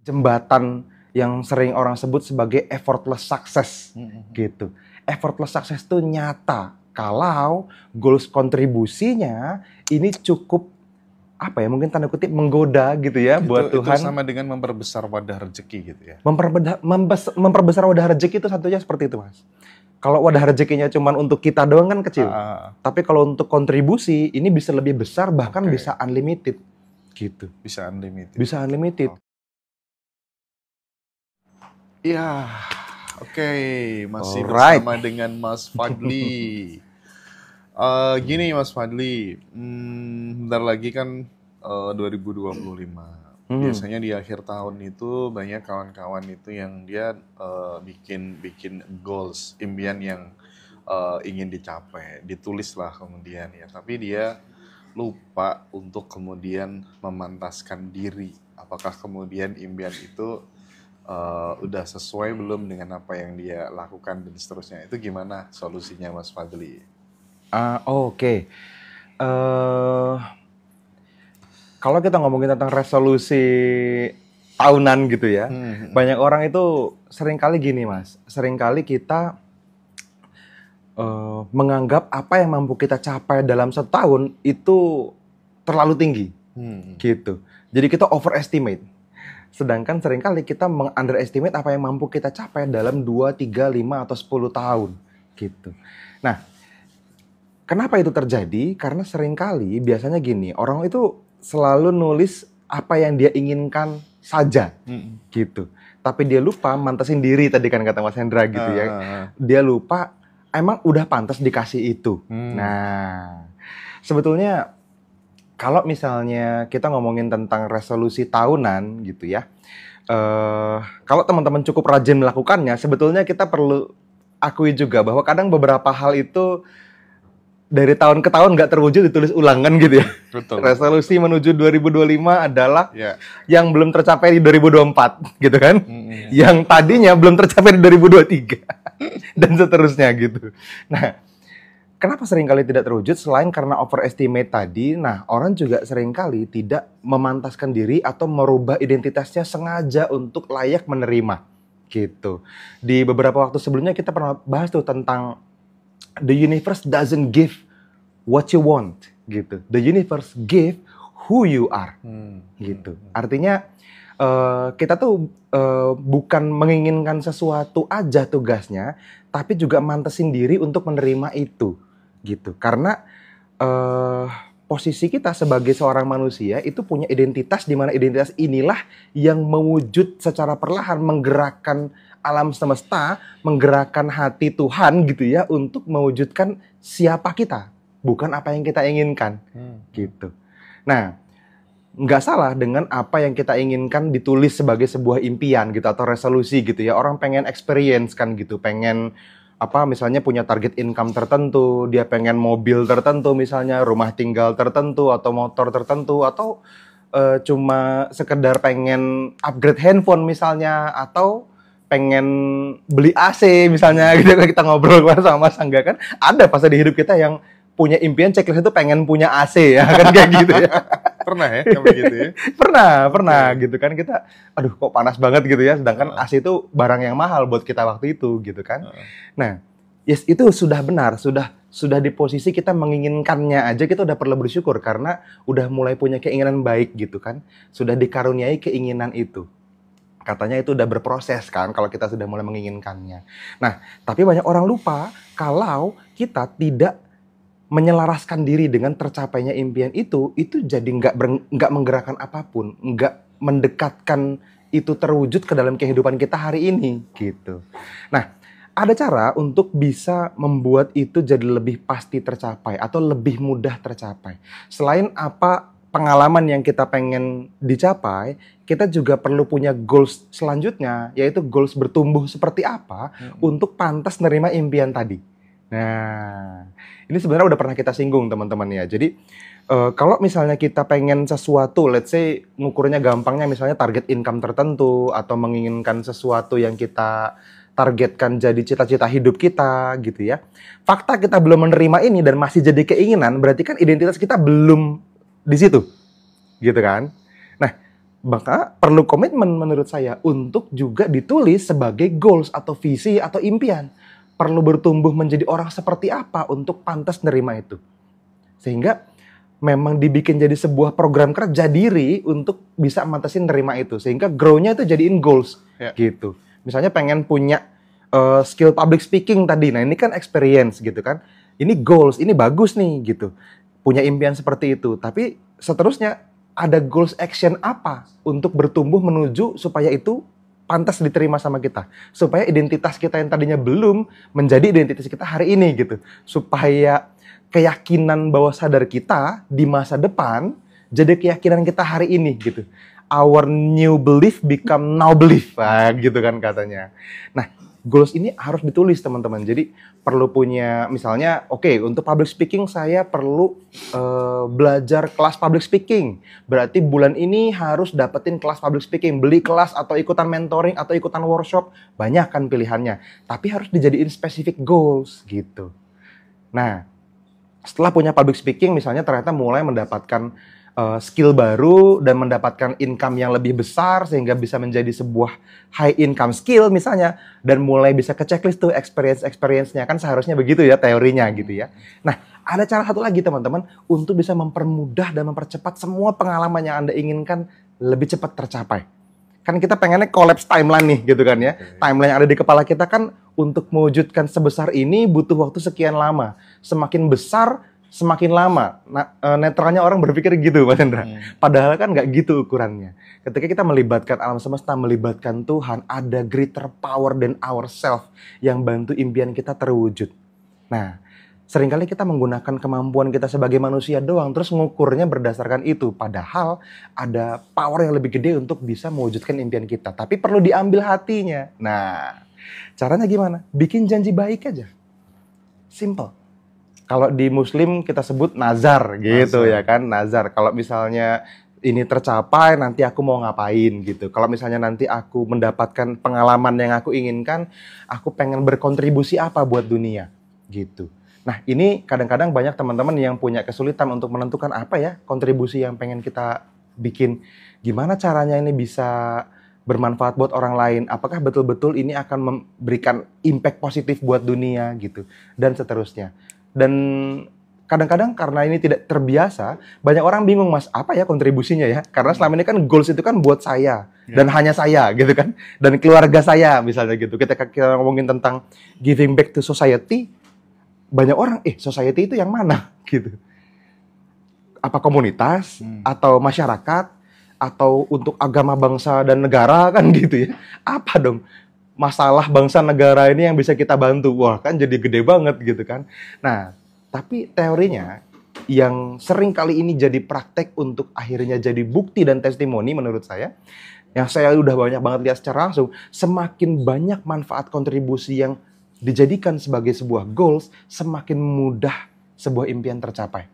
jembatan yang sering orang sebut sebagai effortless success gitu. Effortless success itu nyata kalau goals kontribusinya ini cukup apa ya, mungkin tanda kutip menggoda gitu ya buat Tuhan. Itu sama dengan memperbesar wadah rezeki gitu ya. Memperbesar wadah rezeki itu satunya seperti itu, Mas. Kalau wadah rezekinya cuma untuk kita doang kan kecil. Tapi kalau untuk kontribusi ini bisa lebih besar, bahkan bisa unlimited gitu. Bisa unlimited. Bisa unlimited. Iya, oke. Masih bersama dengan Mas Fadli. Gini Mas Fadli, bentar lagi kan 2025. Biasanya di akhir tahun itu banyak kawan-kawan itu yang dia bikin goals, impian yang ingin dicapai, ditulis lah kemudian ya. Tapi dia lupa untuk kemudian memantaskan diri. Apakah kemudian impian itu udah sesuai belum dengan apa yang dia lakukan dan seterusnya. Itu gimana solusinya Mas Fadli? Oke. Kalau kita ngomongin tentang resolusi tahunan gitu ya, banyak orang itu seringkali gini Mas, seringkali kita menganggap apa yang mampu kita capai dalam setahun itu terlalu tinggi, gitu. Jadi kita overestimate. Sedangkan seringkali kita underestimate apa yang mampu kita capai dalam 2, 3, 5, atau 10 tahun. Gitu. Nah, kenapa itu terjadi? Karena seringkali biasanya gini, orang itu selalu nulis apa yang dia inginkan saja. Gitu. Tapi dia lupa mantasin diri tadi kan kata Mas Hendra gitu ya. Dia lupa emang udah pantas dikasih itu. Nah, sebetulnya kalau misalnya kita ngomongin tentang resolusi tahunan gitu ya, kalau teman-teman cukup rajin melakukannya, sebetulnya kita perlu akui juga bahwa kadang beberapa hal itu dari tahun ke tahun nggak terwujud, ditulis ulang kan gitu ya. Betul. Resolusi menuju 2025 adalah yang belum tercapai di 2024 gitu kan, yang tadinya belum tercapai di 2023 dan seterusnya gitu. Nah, kenapa seringkali tidak terwujud selain karena overestimate tadi? Nah, orang juga seringkali tidak memantaskan diri atau merubah identitasnya sengaja untuk layak menerima, gitu. Di beberapa waktu sebelumnya kita pernah bahas tuh tentang the universe doesn't give what you want, gitu. The universe give who you are, gitu. Artinya kita tuh bukan menginginkan sesuatu aja tugasnya, tapi juga mantesin diri untuk menerima itu. Gitu. Karena posisi kita sebagai seorang manusia itu punya identitas, di mana identitas inilah yang mewujud secara perlahan, menggerakkan alam semesta, menggerakkan hati Tuhan gitu ya untuk mewujudkan siapa kita, bukan apa yang kita inginkan. Gitu. Nah, nggak salah dengan apa yang kita inginkan ditulis sebagai sebuah impian gitu atau resolusi gitu ya. Orang pengen experience kan gitu, pengen misalnya punya target income tertentu, dia pengen mobil tertentu misalnya, rumah tinggal tertentu, atau motor tertentu, atau cuma sekedar pengen upgrade handphone misalnya, atau pengen beli AC misalnya gitu. Kita ngobrol sama Mas Angga kan, ada fase di hidup kita yang punya impian checklist itu pengen punya AC ya kan, kayak gitu ya. Pernah ya kayak gitu ya? Pernah gitu kan, kita aduh kok panas banget gitu ya, sedangkan AC itu barang yang mahal buat kita waktu itu gitu kan. Nah, yes, itu sudah benar, sudah di posisi kita menginginkannya aja kita udah perlu bersyukur karena udah mulai punya keinginan baik gitu kan. Sudah dikaruniai keinginan itu. Katanya itu udah berproses kan kalau kita sudah mulai menginginkannya. Nah, tapi banyak orang lupa kalau kita tidak menyelaraskan diri dengan tercapainya impian itu jadi nggak menggerakkan apapun, nggak mendekatkan itu terwujud ke dalam kehidupan kita hari ini gitu. Nah, ada cara untuk bisa membuat itu jadi lebih pasti tercapai atau lebih mudah tercapai. Selain apa pengalaman yang kita pengen dicapai, kita juga perlu punya goals selanjutnya, yaitu goals bertumbuh seperti apa untuk pantas nerima impian tadi. Nah, ini sebenarnya udah pernah kita singgung teman-teman ya. Jadi kalau misalnya kita pengen sesuatu, let's say ngukurnya gampangnya misalnya target income tertentu atau menginginkan sesuatu yang kita targetkan jadi cita-cita hidup kita gitu ya. Fakta kita belum menerima ini dan masih jadi keinginan, berarti kan identitas kita belum di situ. Gitu kan? Nah, Maka perlu komitmen menurut saya untuk juga ditulis sebagai goals atau visi atau impian. Perlu bertumbuh menjadi orang seperti apa untuk pantas nerima itu. Sehingga memang dibikin jadi sebuah program kerja diri untuk bisa mantasin nerima itu. Sehingga grow-nya itu jadiin goals. Gitu. Misalnya pengen punya skill public speaking tadi. Nah ini kan experience gitu kan. Ini goals, ini bagus nih gitu. Punya impian seperti itu. Tapi seterusnya ada goals action apa untuk bertumbuh menuju supaya itu pantas diterima sama kita. Supaya identitas kita yang tadinya belum menjadi identitas kita hari ini gitu. Supaya keyakinan bawah sadar kita di masa depan jadi keyakinan kita hari ini gitu. Our new belief become now belief, gitu kan katanya. Nah, goals ini harus ditulis teman-teman. Jadi perlu punya misalnya, oke, untuk public speaking saya perlu belajar kelas public speaking. Berarti bulan ini harus dapetin kelas public speaking, beli kelas atau ikutan mentoring atau ikutan workshop, banyak kan pilihannya. Tapi harus dijadiin specific goals gitu. Nah, setelah punya public speaking misalnya ternyata mulai mendapatkan skill baru dan mendapatkan income yang lebih besar sehingga bisa menjadi sebuah high income skill misalnya dan mulai bisa ke checklist tuh experience-nya kan seharusnya begitu ya teorinya gitu ya. Nah, ada cara satu lagi teman-teman untuk bisa mempermudah dan mempercepat semua pengalaman yang Anda inginkan lebih cepat tercapai. Kan kita pengennya collapse timeline nih gitu kan ya. Timeline yang ada di kepala kita kan untuk mewujudkan sebesar ini butuh waktu sekian lama. Semakin besar semakin lama. Nah, netralnya orang berpikir gitu, Mas Hendra. Padahal kan nggak gitu ukurannya. Ketika kita melibatkan alam semesta, melibatkan Tuhan, ada greater power than ourselves yang bantu impian kita terwujud. Nah, seringkali kita menggunakan kemampuan kita sebagai manusia doang, terus ngukurnya berdasarkan itu. Padahal ada power yang lebih gede untuk bisa mewujudkan impian kita. Tapi perlu diambil hatinya. Nah, caranya gimana? Bikin janji baik aja. Simple. Kalau di Muslim kita sebut nazar gitu ya kan, nazar. Kalau misalnya ini tercapai nanti aku mau ngapain gitu. Kalau misalnya nanti aku mendapatkan pengalaman yang aku inginkan, aku pengen berkontribusi apa buat dunia gitu. Nah ini kadang-kadang banyak teman-teman yang punya kesulitan untuk menentukan apa ya kontribusi yang pengen kita bikin. Gimana caranya ini bisa bermanfaat buat orang lain? Apakah betul-betul ini akan memberikan impact positif buat dunia gitu dan seterusnya. Dan kadang-kadang karena ini tidak terbiasa, banyak orang bingung, Mas, apa ya kontribusinya ya? Karena selama ini kan goals itu kan buat saya, dan hanya saya gitu kan, dan keluarga saya misalnya gitu. Ketika kita ngomongin tentang giving back to society, banyak orang, society itu yang mana gitu? Apa komunitas, atau masyarakat, atau untuk agama, bangsa, dan negara kan gitu ya? Apa dong? Masalah bangsa negara ini yang bisa kita bantu. Wah, kan jadi gede banget gitu kan. Nah, tapi teorinya yang sering kali ini jadi praktek untuk akhirnya jadi bukti dan testimoni menurut saya, yang saya udah banyak banget lihat secara langsung, semakin banyak manfaat kontribusi yang dijadikan sebagai sebuah goals, semakin mudah sebuah impian tercapai.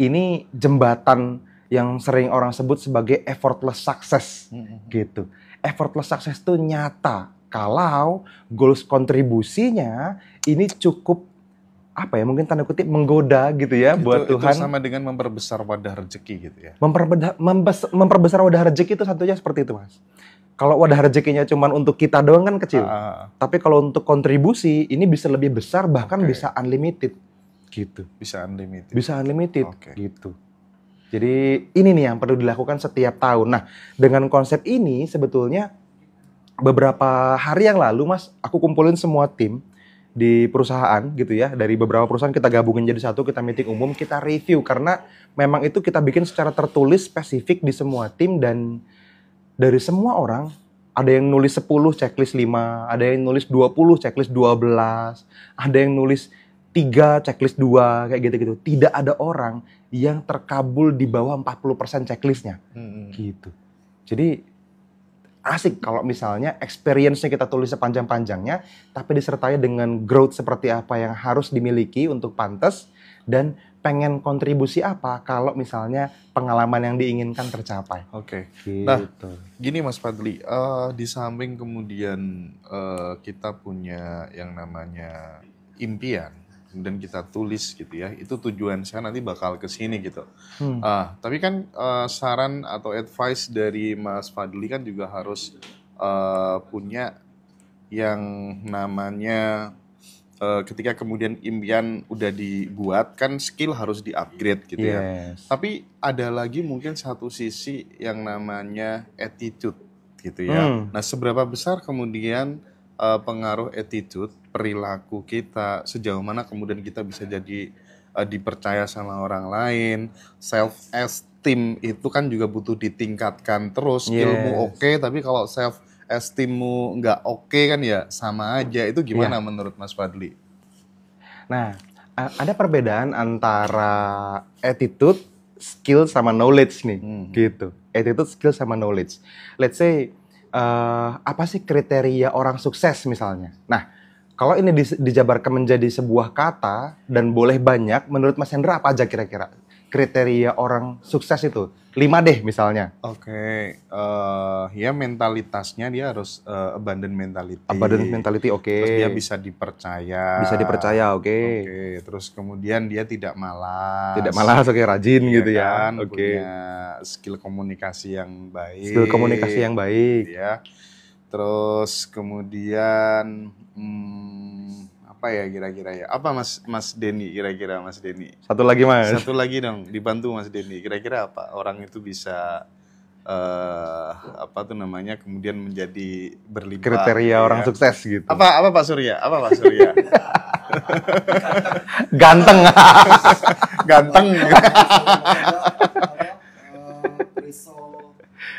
Ini jembatan yang sering orang sebut sebagai effortless success gitu. Effortless success itu nyata kalau goals kontribusinya ini cukup apa ya, mungkin tanda kutip menggoda gitu ya buat Tuhan. Itu sama dengan memperbesar wadah rezeki gitu ya. Memperbesar wadah rezeki itu satunya seperti itu, Mas. Kalau wadah rezekinya cuma untuk kita doang kan kecil. Tapi kalau untuk kontribusi ini bisa lebih besar, bahkan bisa unlimited gitu. Bisa unlimited. Bisa unlimited gitu. Jadi ini nih yang perlu dilakukan setiap tahun. Nah, dengan konsep ini sebetulnya beberapa hari yang lalu, Mas, aku kumpulin semua tim di perusahaan gitu ya. Dari beberapa perusahaan kita gabungin jadi satu, kita meeting umum, kita review. Karena memang itu kita bikin secara tertulis spesifik di semua tim. Dan dari semua orang, ada yang nulis 10 checklist 5, ada yang nulis 20 checklist 12, ada yang nulis 3 checklist 2, kayak gitu-gitu. Tidak ada orang yang terkabul di bawah 40% checklistnya. Gitu. Jadi asik kalau misalnya experience-nya kita tulis sepanjang-panjangnya, tapi disertai dengan growth seperti apa yang harus dimiliki untuk pantas, dan pengen kontribusi apa kalau misalnya pengalaman yang diinginkan tercapai. Gitu. Nah, gini Mas Fadli, di samping kemudian kita punya yang namanya impian, kemudian kita tulis gitu ya. Itu tujuan saya nanti bakal ke sini gitu. Tapi kan saran atau advice dari Mas Fadli kan juga harus punya yang namanya ketika kemudian impian udah dibuat kan skill harus di-upgrade gitu ya. Tapi ada lagi mungkin satu sisi yang namanya attitude gitu ya. Nah, seberapa besar kemudian pengaruh attitude, perilaku kita, sejauh mana kemudian kita bisa jadi dipercaya sama orang lain, self esteem itu kan juga butuh ditingkatkan terus. Ilmu oke, tapi kalau self esteemmu nggak oke kan ya sama aja. Itu gimana menurut Mas Fadli? Nah, ada perbedaan antara attitude, skill sama knowledge nih, gitu. Attitude, skill sama knowledge. Let's say apa sih kriteria orang sukses misalnya? Nah, kalau ini dijabarkan menjadi sebuah kata dan boleh banyak, menurut Mas Hendra apa aja kira-kira kriteria orang sukses itu? 5 deh misalnya. Oke, ya mentalitasnya dia harus abundant mentality. Abundant mentality, oke. Terus dia bisa dipercaya. Bisa dipercaya, oke. Terus kemudian dia tidak malas. Tidak malas, oke, rajin ya gitu ya. Oke. Punya skill komunikasi yang baik. Skill komunikasi yang baik. Ya. Terus kemudian apa ya kira-kira ya? Apa Mas Denny kira-kira Mas Denny? Satu lagi Mas. Satu lagi dong, dibantu Mas Denny. Kira-kira apa orang itu bisa apa tuh namanya kemudian menjadi berlimpah? Kriteria orang sukses gitu. Apa Pak Surya? Apa Pak Surya? Ganteng. Ganteng.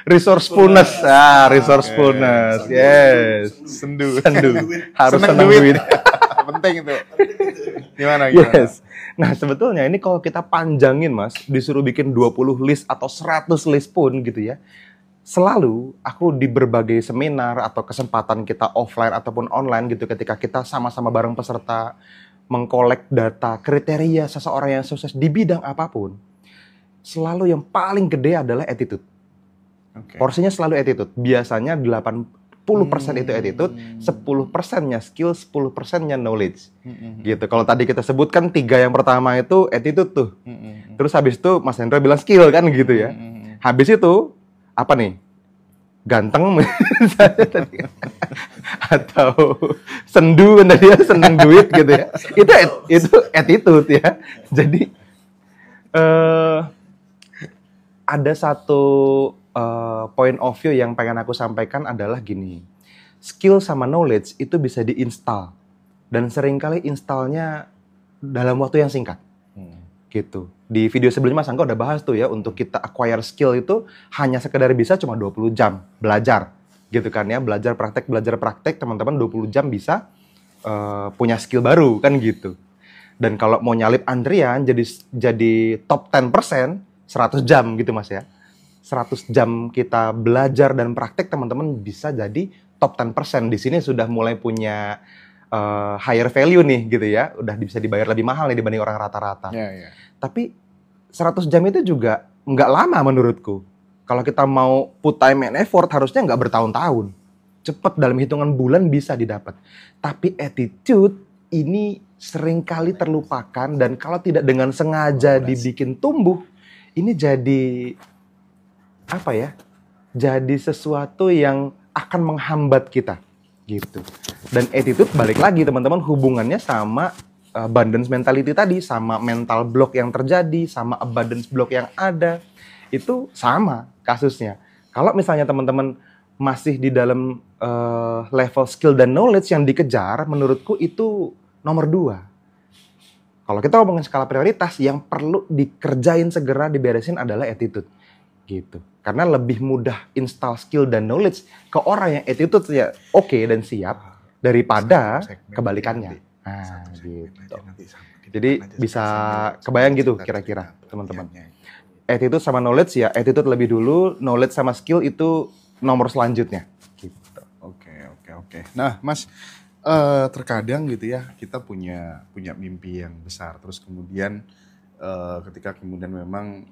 Resourcefulness, resourcefulness, yes. Sendu. Harus senang duit. Penting itu. Gimana? Yes. Nah, sebetulnya ini kalau kita panjangin Mas, disuruh bikin 20 list atau 100 list pun gitu ya. Selalu aku di berbagai seminar atau kesempatan kita offline ataupun online gitu ketika kita sama-sama bareng peserta mengkolek data kriteria seseorang yang sukses di bidang apapun, selalu yang paling gede adalah attitude. Porsinya selalu attitude. Biasanya 80% itu attitude, 10%-nya skill, 10%-nya knowledge. Gitu. Kalau tadi kita sebutkan 3 yang pertama itu attitude tuh. Terus habis itu Mas Hendra bilang skill kan gitu ya. Habis itu apa nih? Ganteng atau sendu kan tadi ya, seneng duit gitu ya. Itu attitude ya. Jadi ada satu point of view yang pengen aku sampaikan adalah gini. Skill sama knowledge itu bisa diinstal. Dan seringkali installnya dalam waktu yang singkat. Gitu. Di video sebelumnya Mas Angga udah bahas tuh ya, untuk kita acquire skill itu hanya sekedar bisa cuma 20 jam belajar. Gitu kan ya, belajar praktek, teman-teman 20 jam bisa punya skill baru kan gitu. Dan kalau mau nyalip Andrian jadi top 10%, 100 jam gitu Mas ya. 100 jam kita belajar dan praktek, teman-teman bisa jadi top 10%. Di sini sudah mulai punya higher value nih gitu ya. Udah bisa dibayar lebih mahal nih dibanding orang rata-rata. Tapi 100 jam itu juga nggak lama menurutku. Kalau kita mau put time and effort, harusnya nggak bertahun-tahun. Cepet dalam hitungan bulan bisa didapat. Tapi attitude ini seringkali terlupakan, dan kalau tidak dengan sengaja dibikin tumbuh, ini jadi apa ya? Jadi sesuatu yang akan menghambat kita gitu. Dan attitude balik lagi teman-teman, hubungannya sama abundance mentality tadi, sama mental block yang terjadi, sama abundance block yang ada. Itu sama kasusnya. Kalau misalnya teman-teman masih di dalam level skill dan knowledge yang dikejar, menurutku itu nomor 2. Kalau kita ngomongin skala prioritas, yang perlu dikerjain segera diberesin adalah attitude. Gitu. Karena lebih mudah install skill dan knowledge ke orang yang attitude ya oke dan siap daripada kebalikannya. Nah, gitu. Jadi bisa kebayang gitu kira-kira teman-teman. Attitude sama knowledge ya, attitude lebih dulu, knowledge sama skill itu nomor selanjutnya. Gitu. Oke. Nah, Mas, terkadang gitu ya kita punya mimpi yang besar, terus kemudian ketika kemudian memang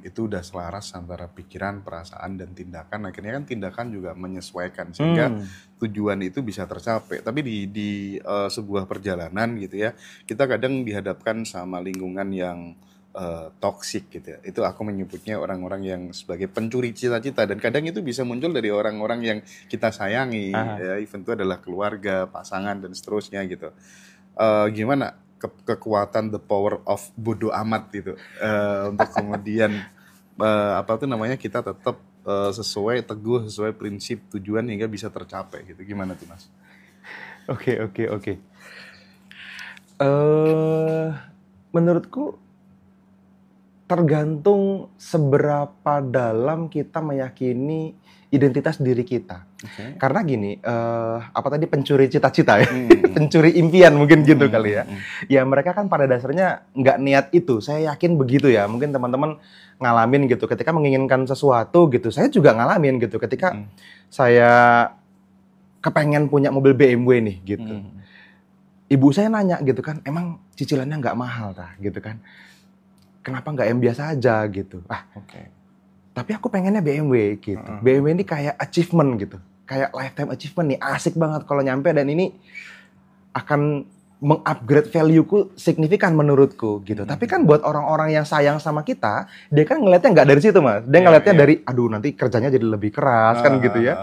itu udah selaras antara pikiran, perasaan, dan tindakan, akhirnya kan tindakan juga menyesuaikan sehingga tujuan itu bisa tercapai. Tapi di sebuah perjalanan gitu ya, kita kadang dihadapkan sama lingkungan yang toksik gitu ya. Itu aku menyebutnya orang-orang yang sebagai pencuri cita-cita, dan kadang itu bisa muncul dari orang-orang yang kita sayangi, ya, even itu adalah keluarga, pasangan, dan seterusnya gitu. Gimana kekuatan the power of bodo amat gitu untuk kemudian kita tetap sesuai teguh, sesuai prinsip tujuan hingga bisa tercapai gitu. Gimana tuh Mas? Oke. Menurutku tergantung seberapa dalam kita meyakini identitas diri kita. Karena gini, pencuri cita-cita ya, pencuri impian mungkin gitu kali ya. Ya mereka kan pada dasarnya nggak niat itu, saya yakin begitu ya. Mungkin teman-teman ngalamin gitu, ketika menginginkan sesuatu gitu, saya juga ngalamin gitu. Ketika saya kepengen punya mobil BMW nih gitu, ibu saya nanya gitu kan, emang cicilannya nggak mahal tah gitu kan? Kenapa nggak yang biasa aja gitu? Tapi aku pengennya BMW gitu. BMW ini kayak achievement gitu. Kayak lifetime achievement nih, asik banget kalau nyampe, dan ini akan mengupgrade value-ku signifikan menurutku gitu. Tapi kan buat orang-orang yang sayang sama kita, dia kan ngelihatnya nggak dari situ Mas. Dia ngelihatnya dari, aduh nanti kerjanya jadi lebih keras kan gitu ya.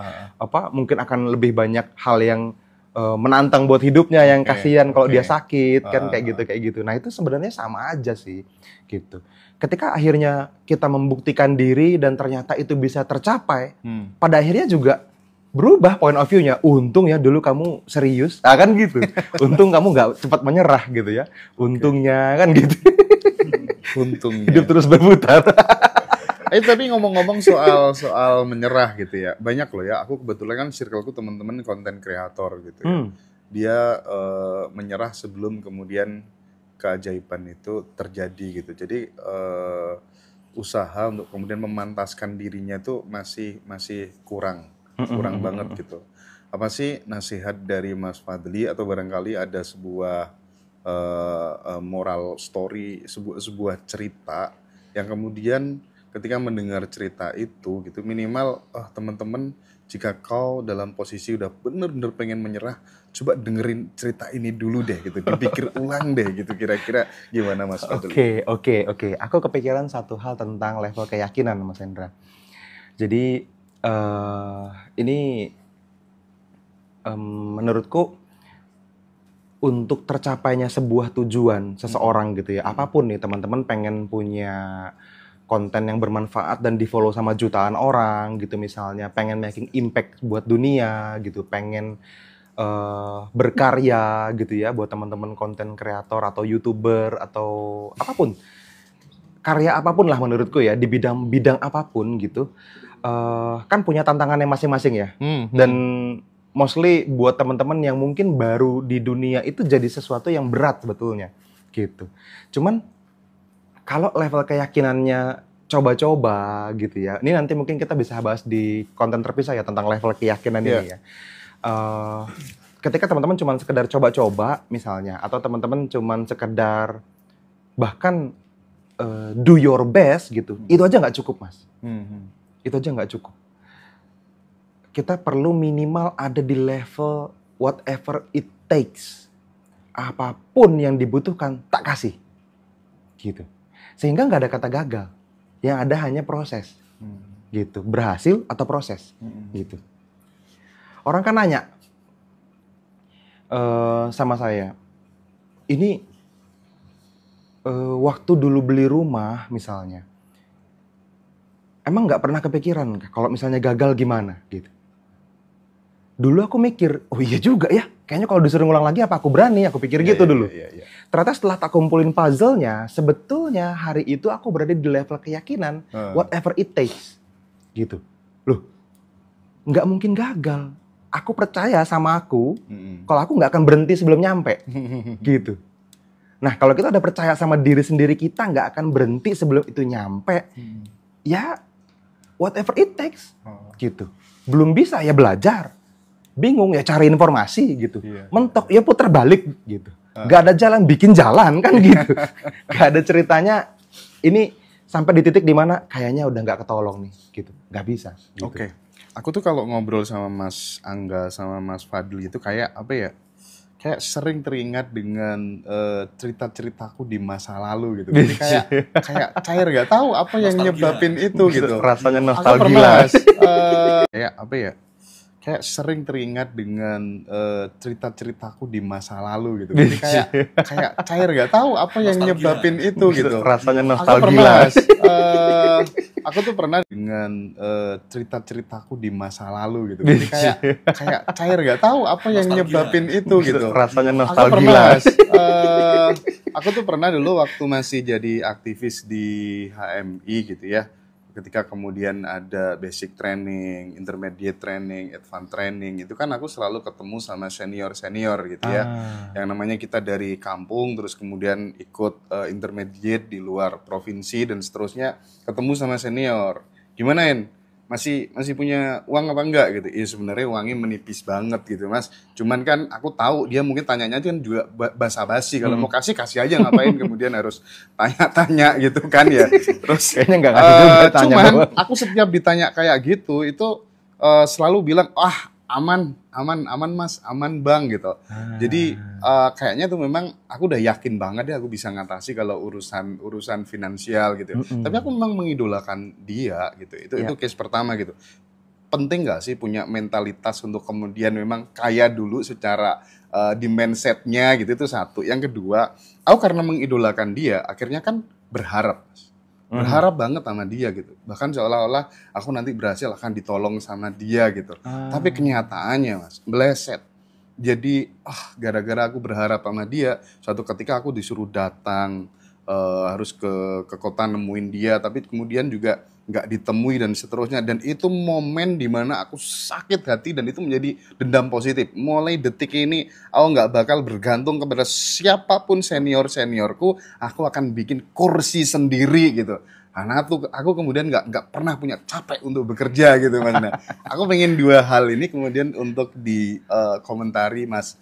Mungkin akan lebih banyak hal yang menantang buat hidupnya, yang kasihan kalau dia sakit kan kayak gitu. Nah itu sebenarnya sama aja sih gitu. Ketika akhirnya kita membuktikan diri dan ternyata itu bisa tercapai, pada akhirnya juga berubah point of view-nya. Untung ya dulu kamu serius, kan gitu. Untung kamu nggak cepat menyerah gitu ya. Untungnya kan gitu. Untungnya. Hidup terus berputar. Tapi ngomong-ngomong soal menyerah gitu ya, banyak loh ya. Aku kebetulan kan circleku teman-teman konten kreator gitu ya. Dia menyerah sebelum kemudian keajaiban itu terjadi gitu. Jadi usaha untuk kemudian memantaskan dirinya itu masih kurang banget gitu. Apa sih nasihat dari Mas Fadly, atau barangkali ada sebuah moral story, sebuah cerita yang kemudian ketika mendengar cerita itu gitu, minimal teman-teman, jika kau dalam posisi udah bener-bener pengen menyerah, coba dengerin cerita ini dulu deh gitu, dipikir ulang deh gitu, kira-kira gimana Mas Fadly? Oke. Aku kepikiran satu hal tentang level keyakinan Mas Hendra. Jadi ini menurutku untuk tercapainya sebuah tujuan seseorang gitu ya, apapun nih teman-teman pengen punya konten yang bermanfaat dan di-follow sama jutaan orang gitu misalnya, pengen making impact buat dunia gitu, pengen berkarya gitu ya buat teman-teman konten kreator atau YouTuber atau apapun. Karya apapun lah menurutku ya, di bidang apapun gitu. Kan punya tantangannya masing-masing ya. Dan mostly buat teman-teman yang mungkin baru di dunia itu jadi sesuatu yang berat sebetulnya gitu. Cuman kalau level keyakinannya coba-coba gitu ya, ini nanti mungkin kita bisa bahas di konten terpisah ya tentang level keyakinan ini ya. Ketika teman-teman cuma sekedar coba-coba misalnya, atau teman-teman cuma sekedar bahkan do your best gitu, itu aja nggak cukup Mas. Itu aja nggak cukup. Kita perlu minimal ada di level whatever it takes. Apapun yang dibutuhkan, tak kasih. Gitu. Sehingga nggak ada kata gagal. Yang ada hanya proses. Gitu. Berhasil atau proses. Gitu. Orang kan nanya sama saya, ini waktu dulu beli rumah misalnya, emang nggak pernah kepikiran kalau misalnya gagal gimana gitu. Dulu aku mikir, oh iya juga ya, kayaknya kalau disuruh ngulang lagi apa aku berani, aku pikir gitu dulu. Ternyata setelah tak kumpulin puzzle-nya, sebetulnya hari itu aku berada di level keyakinan, whatever it takes, gitu. Loh, nggak mungkin gagal. Aku percaya sama aku, kalau aku nggak akan berhenti sebelum nyampe, gitu. Nah, kalau kita udah percaya sama diri sendiri kita nggak akan berhenti sebelum itu nyampe, ya whatever it takes, gitu. Belum bisa ya belajar. Bingung ya cari informasi gitu. Mentok ya putar balik gitu. Gak ada jalan, bikin jalan kan gitu. Gak ada ceritanya. Ini sampai di titik dimana kayaknya udah nggak ketolong nih, gitu. Nggak bisa. Gitu. Oke. Aku tuh kalau ngobrol sama Mas Angga sama Mas Fadli itu kayak apa ya? Kayak sering teringat dengan cerita-ceritaku di masa lalu gitu. Jadi kayak cair, nggak tahu apa yang nyebabin itu gitu. Rasanya Aku nostalgia. pernah kayak apa ya? Kayak sering teringat dengan cerita-ceritaku di masa lalu gitu. Jadi kayak cair, nggak tahu apa yang nyebabin itu gitu. Rasanya Aku nostalgia. pernah aku tuh pernah dengan cerita-ceritaku di masa lalu gitu. Jadi kayak cair, nggak tahu apa yang nyebabin itu gitu. Rasanya Aku nostalgia. pernah aku tuh pernah dulu waktu masih jadi aktivis di HMI gitu ya. Ketika kemudian ada basic training, intermediate training, advanced training, itu kan aku selalu ketemu sama senior-senior gitu ya. Yang namanya kita dari kampung, terus kemudian ikut intermediate di luar provinsi dan seterusnya, ketemu sama senior. Gimana En? Masih punya uang apa enggak gitu? Iya sebenarnya uangnya menipis banget gitu Mas. Cuman kan aku tahu dia mungkin tanyanya kan juga basa-basi. Kalau mau kasih aja, ngapain kemudian harus tanya-tanya gitu kan ya. Terus Kayaknya nggak ngasih juga tanya cuman doang. aku setiap ditanya kayak gitu itu selalu bilang aman Mas, aman Bang gitu. Jadi kayaknya tuh memang aku udah yakin banget ya aku bisa ngatasi kalau urusan finansial gitu. Tapi aku memang mengidolakan dia gitu. Itu case pertama gitu. Penting nggak sih punya mentalitas untuk kemudian memang kaya dulu secara di mindset-nya gitu, itu satu. Yang kedua, aku karena mengidolakan dia akhirnya kan berharap Mas. Berharap banget sama dia gitu. Bahkan seolah-olah aku nanti berhasil akan ditolong sama dia gitu. Tapi kenyataannya Mas, meleset. Jadi gara-gara aku berharap sama dia, suatu ketika aku disuruh datang harus ke kota nemuin dia, tapi kemudian juga nggak ditemui dan seterusnya. Dan itu momen dimana aku sakit hati dan itu menjadi dendam positif. Mulai detik ini aku nggak bakal bergantung kepada siapapun seniorku. Aku akan bikin kursi sendiri gitu. Karena aku kemudian nggak pernah punya capek untuk bekerja gitu Mas. Nah, aku pengen dua hal ini kemudian untuk dikomentari Mas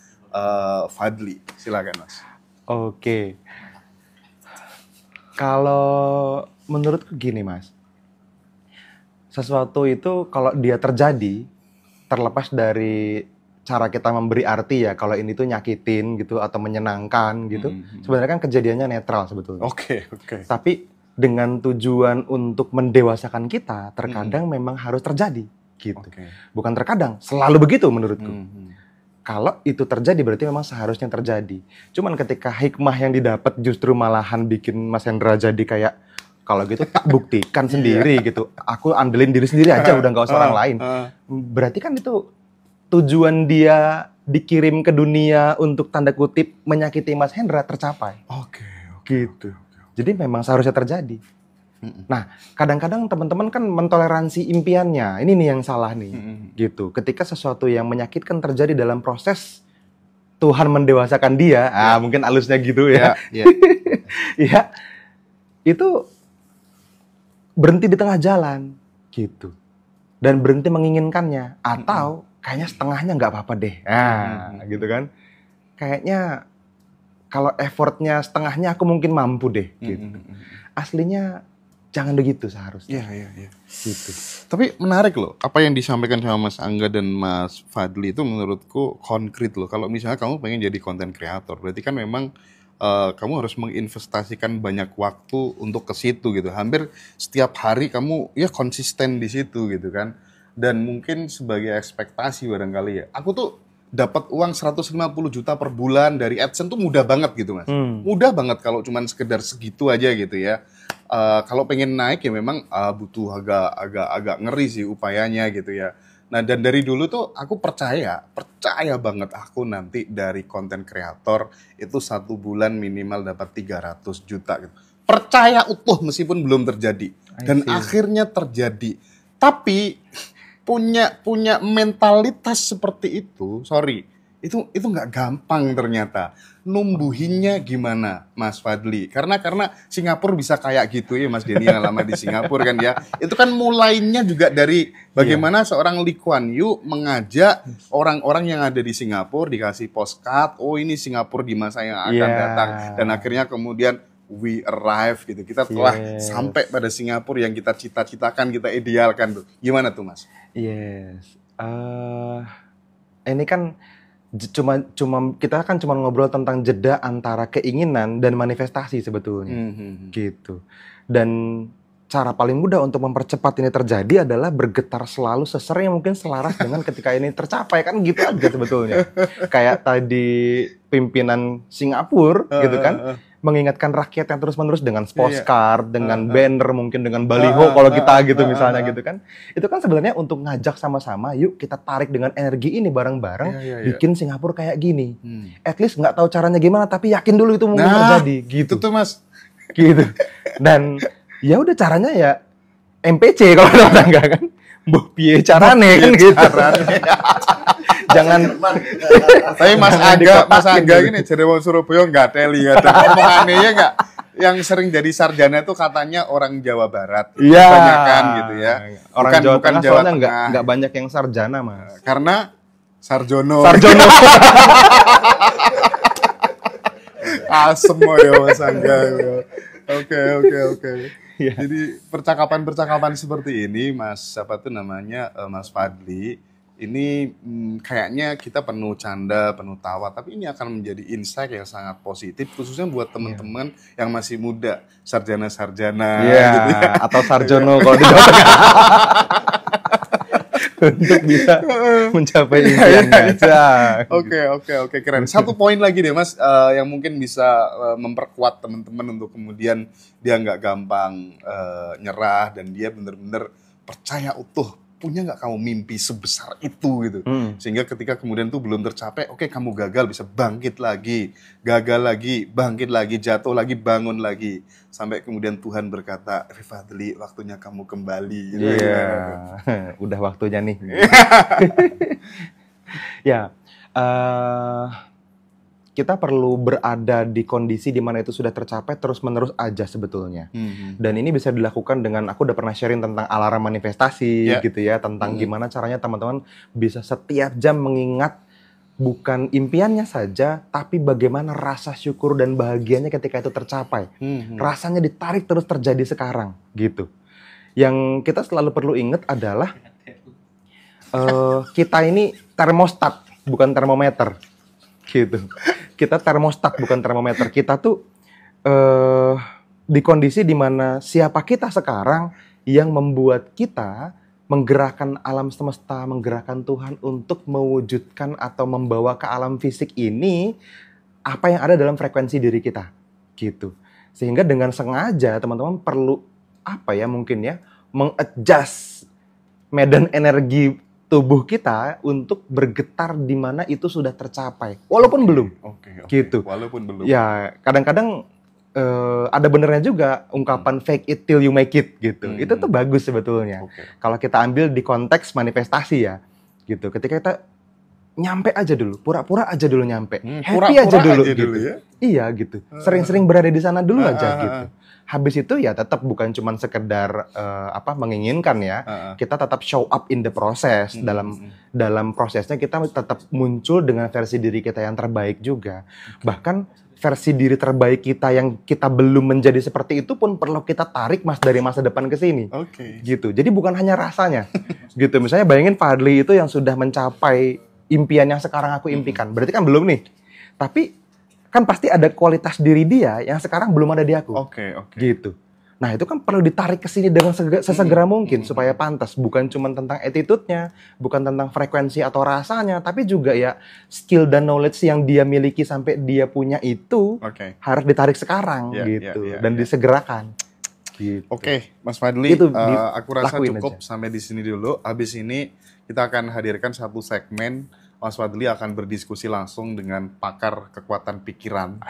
Fadli. Silakan Mas. Oke. Kalau menurutku gini Mas. Sesuatu itu kalau dia terjadi, terlepas dari cara kita memberi arti ya, kalau ini tuh nyakitin gitu atau menyenangkan gitu, sebenarnya kan kejadiannya netral sebetulnya. Oke. Tapi dengan tujuan untuk mendewasakan kita, terkadang memang harus terjadi gitu. Bukan terkadang, selalu begitu menurutku. Kalau itu terjadi berarti memang seharusnya terjadi. Cuman ketika hikmah yang didapat justru malahan bikin Mas Hendra jadi kayak, kalau gitu tak buktikan sendiri gitu. Aku andelin diri sendiri aja, udah nggak usah orang lain. Berarti kan itu tujuan dia dikirim ke dunia untuk tanda kutip menyakiti Mas Hendra tercapai. Gitu. Jadi memang seharusnya terjadi. Nah, kadang-kadang teman-teman kan mentoleransi impiannya. Ini nih yang salah nih. Gitu. Ketika sesuatu yang menyakitkan terjadi dalam proses Tuhan mendewasakan dia, mungkin halusnya gitu ya. Ya, itu berhenti di tengah jalan gitu dan berhenti menginginkannya atau kayaknya setengahnya nggak apa-apa deh gitu kan, kayaknya kalau effortnya setengahnya aku mungkin mampu deh gitu. Aslinya jangan begitu seharusnya. Gitu. Tapi menarik loh apa yang disampaikan sama Mas Angga dan Mas Fadli itu menurutku konkret loh. Kalau misalnya kamu pengen jadi content creator berarti kan memang kamu harus menginvestasikan banyak waktu untuk ke situ gitu. Hampir setiap hari kamu ya konsisten di situ gitu kan. Dan mungkin sebagai ekspektasi barangkali ya. Aku tuh dapat uang 150 juta per bulan dari AdSense tuh mudah banget gitu Mas. Mudah banget kalau cuman sekedar segitu aja gitu ya. Kalau pengen naik ya memang butuh agak ngeri sih upayanya gitu ya. Nah dan dari dulu tuh aku percaya banget aku nanti dari konten kreator itu 1 bulan minimal dapat 300 juta gitu. Percaya utuh meskipun belum terjadi. Dan akhirnya terjadi. Tapi punya mentalitas seperti itu, itu nggak gampang ternyata. Numbuhinnya gimana, Mas Fadli? Karena Singapura bisa kayak gitu ya, Mas Denny yang lama di Singapura kan ya. Itu kan mulainya juga dari bagaimana seorang Lee Kuan Yew mengajak orang-orang yang ada di Singapura dikasih postcard, oh ini Singapura di masa yang akan datang. Dan akhirnya kemudian we arrive gitu. Kita telah sampai pada Singapura yang kita cita-citakan, kita idealkan tuh. Gimana tuh, Mas? Yes. Ini kan kita kan cuma ngobrol tentang jeda antara keinginan dan manifestasi sebetulnya, gitu. Dan cara paling mudah untuk mempercepat ini terjadi adalah bergetar selalu sesering mungkin selaras dengan ketika ini tercapai, kan gitu aja sebetulnya. Kayak tadi pimpinan Singapura gitu kan, mengingatkan rakyat yang terus-menerus dengan postcard, dengan banner, mungkin dengan baliho kalau kita gitu misalnya gitu kan. Itu kan sebenarnya untuk ngajak sama-sama, yuk kita tarik dengan energi ini bareng-bareng, bikin Singapura kayak gini. At least nggak tahu caranya gimana, tapi yakin dulu itu mungkin terjadi. Gitu tuh Mas. Gitu. Dan ya udah caranya ya MPC kalau ada orang enggak kan. Mbah piye carane kan gitu. Jangan tapi Mas Angga gini jadi wong Surabaya enggak teli ya. Omongannya ya enggak yang sering jadi sarjana itu katanya orang Jawa Barat. Kebanyakan gitu ya. Orang Jawa Tengah soalnya enggak banyak yang sarjana, Mas. Karena Sarjono. Asem ya Mas Angga. Oke. Jadi percakapan seperti ini, Mas, siapa tuh namanya, Mas Fadli, ini kayaknya kita penuh canda, penuh tawa, tapi ini akan menjadi insight yang sangat positif, khususnya buat teman-teman yang masih muda, sarjana-sarjana, gitu ya. Atau sarjono kalau di Jawa Tengah. Untuk bisa mencapai impiannya. Oke, keren. Satu poin lagi deh Mas, yang mungkin bisa memperkuat teman-teman untuk kemudian dia nggak gampang nyerah dan dia benar-benar percaya utuh. Punya nggak kamu mimpi sebesar itu gitu, sehingga ketika kemudian itu belum tercapai, oke, kamu gagal bisa bangkit lagi, gagal lagi, bangkit lagi, jatuh lagi, bangun lagi, sampai kemudian Tuhan berkata, Fadli, waktunya kamu kembali. Gitu. Udah waktunya nih. Ya, kita perlu berada di kondisi di mana itu sudah tercapai terus-menerus aja sebetulnya. Dan ini bisa dilakukan dengan, aku udah pernah sharing tentang alarm manifestasi gitu ya, tentang gimana caranya teman-teman bisa setiap jam mengingat bukan impiannya saja, tapi bagaimana rasa syukur dan bahagianya ketika itu tercapai. Rasanya ditarik terus terjadi sekarang gitu. Yang kita selalu perlu ingat adalah kita ini termostat, bukan termometer. Gitu. Kita termostat bukan termometer. Kita tuh di kondisi di mana siapa kita sekarang yang membuat kita menggerakkan alam semesta, menggerakkan Tuhan untuk mewujudkan atau membawa ke alam fisik ini apa yang ada dalam frekuensi diri kita. Gitu. Sehingga dengan sengaja teman-teman perlu mengadjust medan energi tubuh kita untuk bergetar di mana itu sudah tercapai, walaupun belum. Gitu. Walaupun belum. Ya, kadang-kadang ada benernya juga ungkapan fake it till you make it gitu. Itu tuh bagus sebetulnya. Kalau kita ambil di konteks manifestasi ya, gitu. Ketika kita nyampe aja dulu, pura-pura aja dulu nyampe, happy aja dulu gitu. Ya? Iya gitu. Sering-sering berada di sana dulu aja gitu. Habis itu ya tetap bukan cuma sekedar menginginkan ya, kita tetap show up in the process. Dalam prosesnya kita tetap muncul dengan versi diri kita yang terbaik juga. Bahkan versi diri terbaik kita yang kita belum menjadi seperti itu pun perlu kita tarik dari masa depan ke sini. Gitu. Jadi bukan hanya rasanya. Gitu. Misalnya bayangin Fadli itu yang sudah mencapai impian yang sekarang aku impikan. Berarti kan belum nih. Tapi kan pasti ada kualitas diri dia yang sekarang belum ada di aku. Gitu. Nah, itu kan perlu ditarik ke sini dengan sesegera mungkin supaya pantas. Bukan cuma tentang attitude-nya, bukan tentang frekuensi atau rasanya, tapi juga ya skill dan knowledge yang dia miliki sampai dia punya itu harus ditarik sekarang gitu dan disegerakan. Gitu. Mas Fadli, aku rasa cukup sampai di sini dulu. Habis ini kita akan hadirkan satu segmen. Mas Fadli akan berdiskusi langsung dengan pakar kekuatan pikiran.